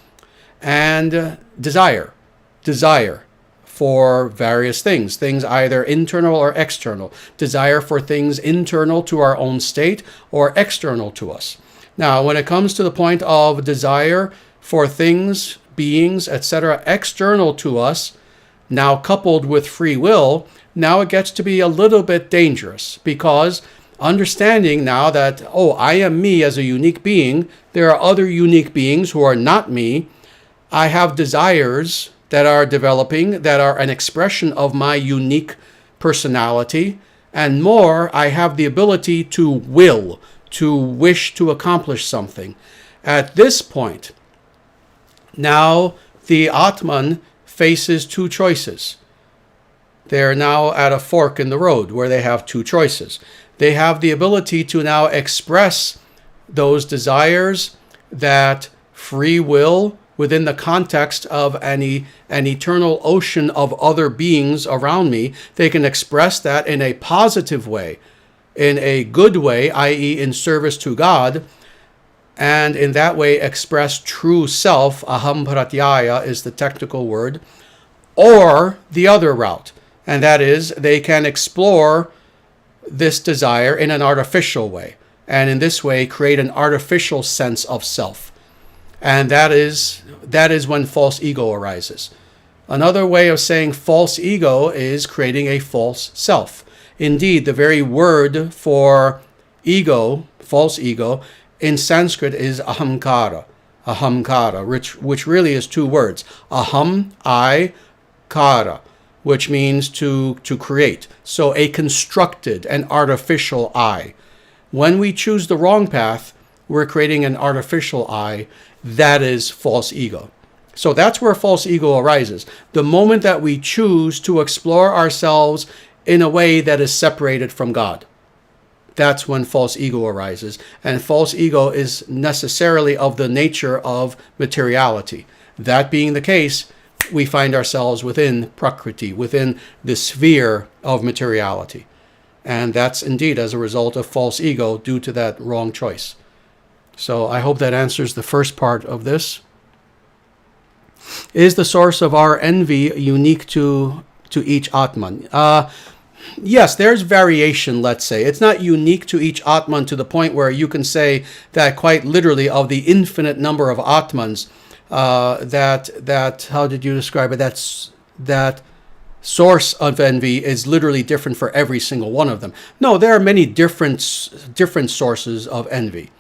A: and desire for various things either internal or external, desire for things internal to our own state or external to us. Now, when it comes to the point of desire for things, beings, etc., external to us, now coupled with free will, now it gets to be a little bit dangerous, because understanding now that, I am me as a unique being, there are other unique beings who are not me, I have desires that are developing, that are an expression of my unique personality, and more, I have the ability to will, to wish to accomplish something. At this point, now the Atman faces two choices. They're now at a fork in the road where they have two choices. They have the ability to now express those desires, that free will, within the context of an eternal ocean of other beings around me. They can express that in a positive way, in a good way, i.e. in service to God, and in that way express true self, aham pratyaya is the technical word, or the other route, and that is they can explore this desire in an artificial way, and in this way create an artificial sense of self. And that is when false ego arises. Another way of saying false ego is creating a false self. Indeed, the very word for ego, false ego, in Sanskrit is ahamkara, which really is two words. Aham, I, kara, which means to create. So a constructed and artificial I. When we choose the wrong path, we're creating an artificial I. That is false ego. So that's where false ego arises. The moment that we choose to explore ourselves in a way that is separated from God, that's when false ego arises. And false ego is necessarily of the nature of materiality. That being the case, we find ourselves within Prakriti, within the sphere of materiality. And that's indeed as a result of false ego due to that wrong choice. So I hope that answers the first part of this. Is the source of our envy unique to each Atman? Yes, there's variation, let's say. It's not unique to each Atman to the point where you can say that quite literally of the infinite number of Atmans, that how did you describe it? That source of envy is literally different for every single one of them. No, there are many different sources of envy.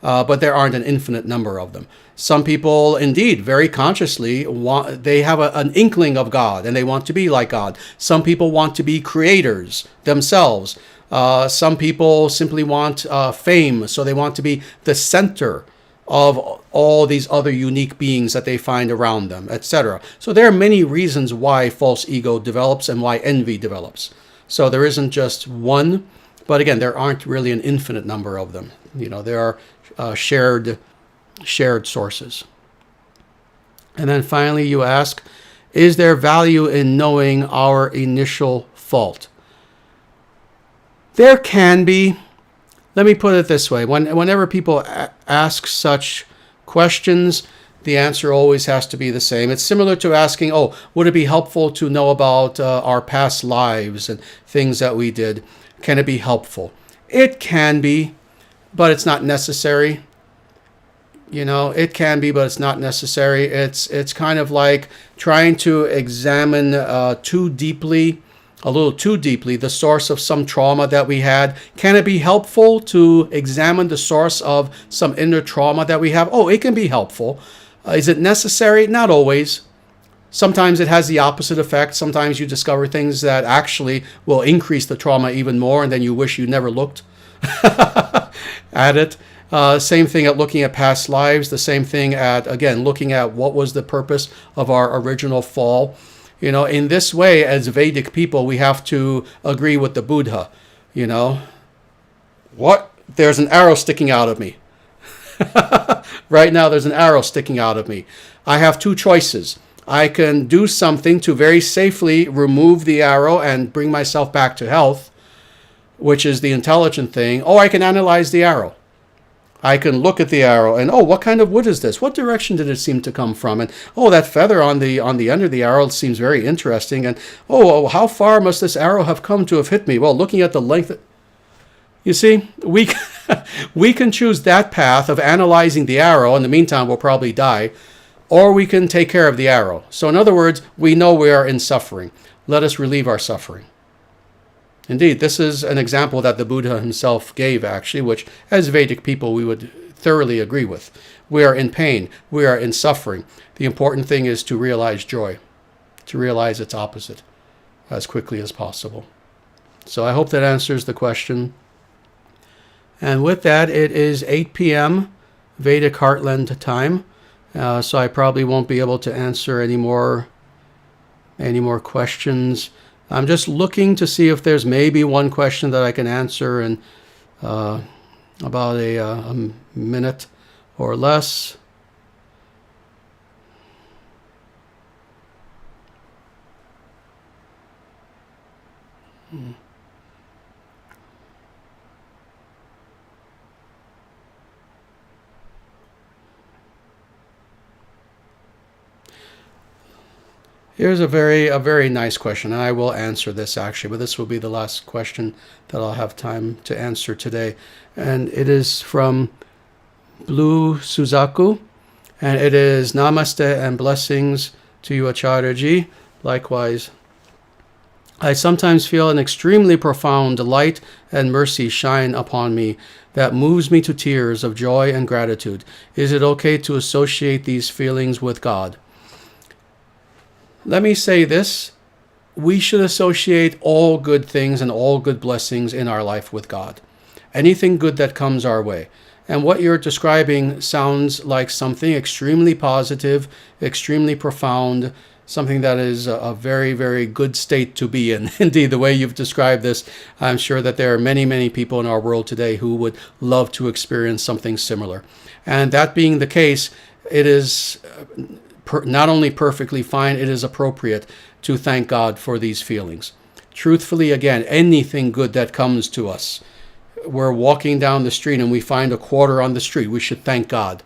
A: But there aren't an infinite number of them. Some people, indeed, very consciously, they have an inkling of God and they want to be like God. Some people want to be creators themselves. Some people simply want fame, so they want to be the center of all these other unique beings that they find around them, etc. So there are many reasons why false ego develops and why envy develops. So there isn't just one, but again, there aren't really an infinite number of them. There are shared sources. And then finally you ask, is there value in knowing our initial fault? There can be. Let me put it this way. Whenever people ask such questions, the answer always has to be the same. It's similar to asking, would it be helpful to know about our past lives and things that we did? Can it be helpful? It can be, but it's not necessary. It can be, but it's not necessary. It's kind of like trying to examine a little too deeply, the source of some trauma that we had. Can it be helpful to examine the source of some inner trauma that we have? It can be helpful. Is it necessary? Not always. Sometimes it has the opposite effect. Sometimes you discover things that actually will increase the trauma even more, and then you wish you never looked at it. Same thing at looking at past lives. The same thing at, again, looking at what was the purpose of our original fall. In this way, as Vedic people, we have to agree with the Buddha. What? There's an arrow sticking out of me. Right now, there's an arrow sticking out of me. I have two choices. I can do something to very safely remove the arrow and bring myself back to health, which is the intelligent thing. Or I can analyze the arrow. I can look at the arrow and, what kind of wood is this? What direction did it seem to come from? And, that feather on the end of the arrow seems very interesting. And, how far must this arrow have come to have hit me? Well, looking at the length. You see, we can choose that path of analyzing the arrow. In the meantime, we'll probably die. Or we can take care of the arrow. So in other words, we know we are in suffering. Let us relieve our suffering. Indeed, this is an example that the Buddha himself gave, actually, which as Vedic people we would thoroughly agree with. We are in pain. We are in suffering. The important thing is to realize joy, to realize its opposite as quickly as possible. So I hope that answers the question. And with that, it is 8 p.m. Vedic Heartland time. So I probably won't be able to answer any more questions. I'm just looking to see if there's maybe one question that I can answer in about a minute or less. Here's a very nice question, and I will answer this actually, but this will be the last question that I'll have time to answer today. And it is from Blue Suzaku, and it is Namaste and blessings to you, Acharya Ji. Likewise. I sometimes feel an extremely profound light and mercy shine upon me that moves me to tears of joy and gratitude. Is it okay to associate these feelings with God? Let me say this. We should associate all good things and all good blessings in our life with God. Anything good that comes our way. And what you're describing sounds like something extremely positive, extremely profound, something that is a very good state to be in. Indeed, the way you've described this, I'm sure that there are many people in our world today who would love to experience something similar. And that being the case, it is not only perfectly fine, it is appropriate to thank God for these feelings. Truthfully, again, anything good that comes to us, we're walking down the street and we find a quarter on the street, we should thank God.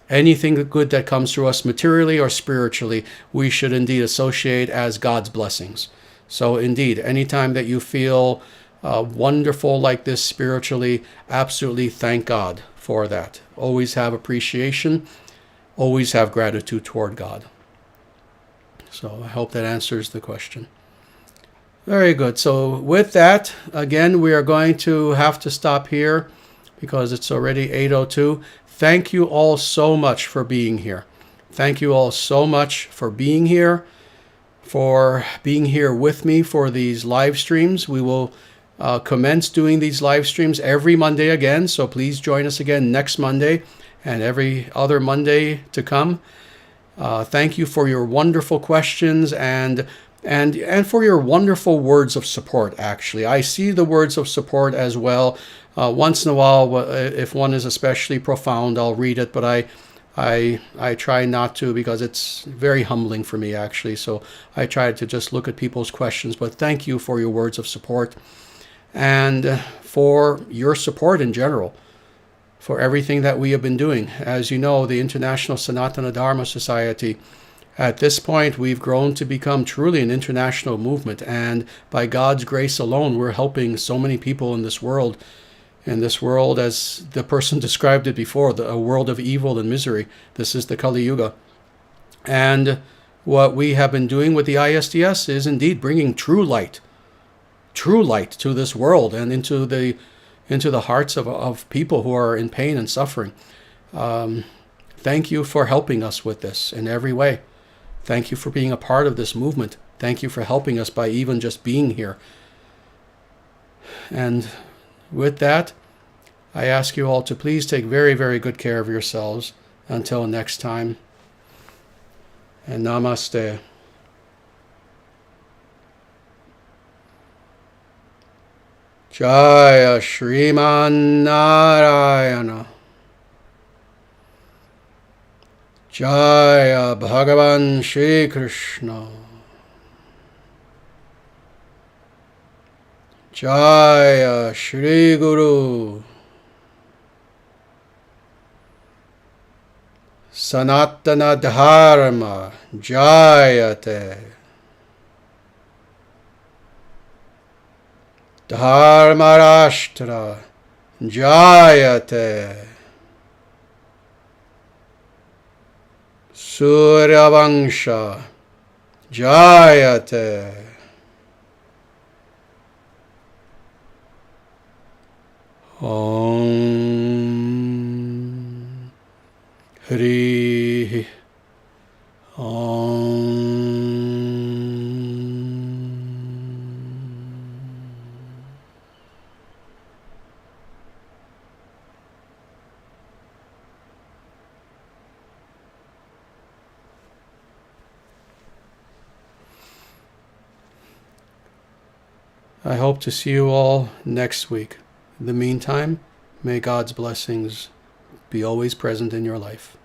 A: Anything good that comes to us materially or spiritually, we should indeed associate as God's blessings. So indeed, anytime that you feel wonderful like this spiritually, absolutely thank God for that. Always have appreciation, always have gratitude toward God. So I hope that answers the question. Very good. So with that, again, we are going to have to stop here because it's already 8:02. Thank you all so much for being here. Thank you all so much for being here with me for these live streams. We will commence doing these live streams every Monday again, so please join us again next Monday and every other Monday to come. Thank you for your wonderful questions and for your wonderful words of support, actually. I see the words of support as well. Once in a while, if one is especially profound, I'll read it, but I try not to because it's very humbling for me, actually. So I try to just look at people's questions. But thank you for your words of support and for your support in general, for everything that we have been doing. As you know, the International Sanatana Dharma Society, at this point, we've grown to become truly an international movement. And by God's grace alone, we're helping so many people in this world, as the person described it before, a world of evil and misery. This is the Kali Yuga. And what we have been doing with the ISDS is indeed bringing true light to this world and into the hearts of people who are in pain and suffering. Thank you for helping us with this in every way. Thank you for being a part of this movement. Thank you for helping us by even just being here. And with that, I ask you all to please take very good care of yourselves until next time. And namaste. Jaya Sriman Narayana. Jaya Bhagavan Shri Krishna. Jaya Shri Guru. Sanatana Dharma Jayate. Dharma Rashtra Jayate. Surya Vangsha Jayate. Om Hri Om. I hope to see you all next week. In the meantime, may God's blessings be always present in your life.